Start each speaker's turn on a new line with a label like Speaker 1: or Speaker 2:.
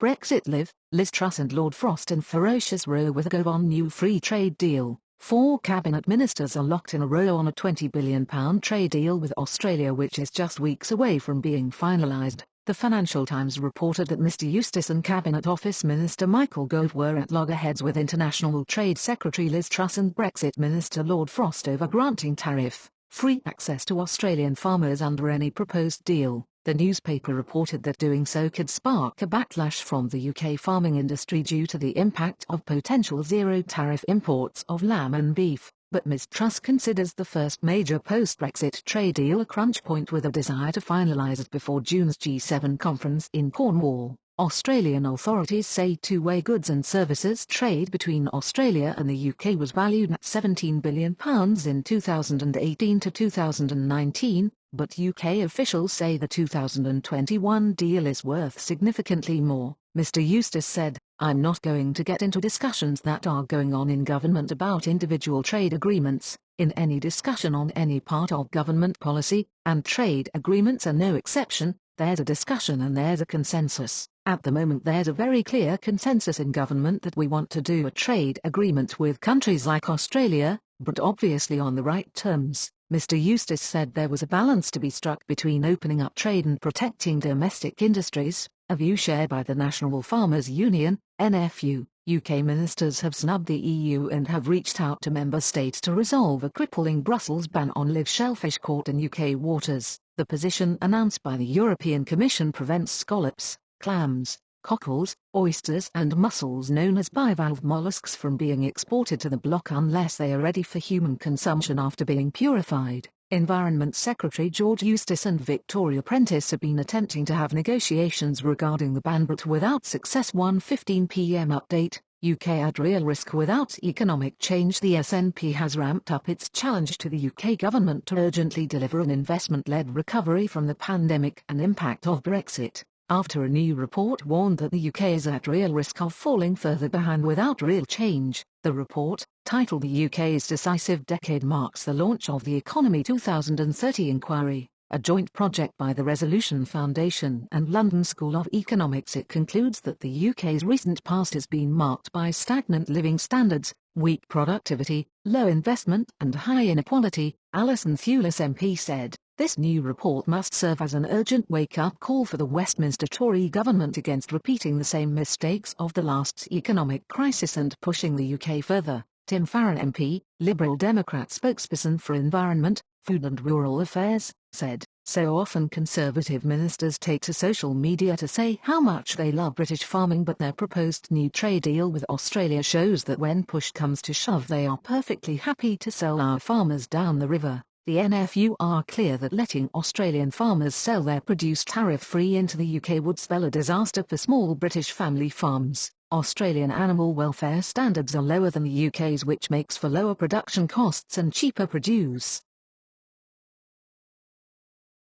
Speaker 1: Brexit live, Ms Truss and Lord Frost in ferocious row with Gove on new free trade deal. 4 cabinet ministers are locked in a row on a £20 billion trade deal with Australia, which is just weeks away from being finalised. The Financial Times reported that Mr Eustice and Cabinet Office Minister Michael Gove were at loggerheads with International Trade Secretary Ms Truss and Brexit Minister Lord Frost over granting tariff-free access to Australian farmers under any proposed deal. The newspaper reported that doing so could spark a backlash from the UK farming industry due to the impact of potential zero-tariff imports of lamb and beef. But Ms Truss considers the first major post-Brexit trade deal a crunch point, with a desire to finalise it before June's G7 conference in Cornwall. Australian authorities say two-way goods and services trade between Australia and the UK was valued at £17 billion in 2018 to 2019, but UK officials say the 2021 deal is worth significantly more. Mr Eustice said, "I'm not going to get into discussions that are going on in government about individual trade agreements. In any discussion on any part of government policy, and trade agreements are no exception, there's a discussion and there's a consensus. At the moment there's a very clear consensus in government that we want to do a trade agreement with countries like Australia, but obviously on the right terms." Mr Eustice said there was a balance to be struck between opening up trade and protecting domestic industries, a view shared by the National Farmers Union, NFU. UK ministers have snubbed the EU and have reached out to member states to resolve a crippling Brussels ban on live shellfish caught in UK waters. The position announced by the European Commission prevents scallops, clams, cockles, oysters and mussels known as bivalve mollusks from being exported to the bloc unless they are ready for human consumption after being purified. Environment Secretary George Eustice and Victoria Prentice have been attempting to have negotiations regarding the ban but without success. 1:15 p.m. update. UK at real risk without economic change. The SNP has ramped up its challenge to the UK government to urgently deliver an investment-led recovery from the pandemic and impact of Brexit, after a new report warned that the UK is at real risk of falling further behind without real change. The report, titled "The UK's Decisive Decade Marks the Launch of the Economy 2030 Inquiry," a joint project by the Resolution Foundation and London School of Economics, it concludes that the UK's recent past has been marked by stagnant living standards, weak productivity, low investment and high inequality. Alison Thewlis MP said, "This new report must serve as an urgent wake-up call for the Westminster Tory government against repeating the same mistakes of the last economic crisis and pushing the UK further." Tim Farron MP, Liberal Democrat spokesperson for Environment, Food and Rural Affairs, said, "So often Conservative ministers take to social media to say how much they love British farming, but their proposed new trade deal with Australia shows that when push comes to shove they are perfectly happy to sell our farmers down the river." The NFU are clear that letting Australian farmers sell their produce tariff-free into the UK would spell a disaster for small British family farms. Australian animal welfare standards are lower than the UK's, which makes for lower production costs and cheaper produce.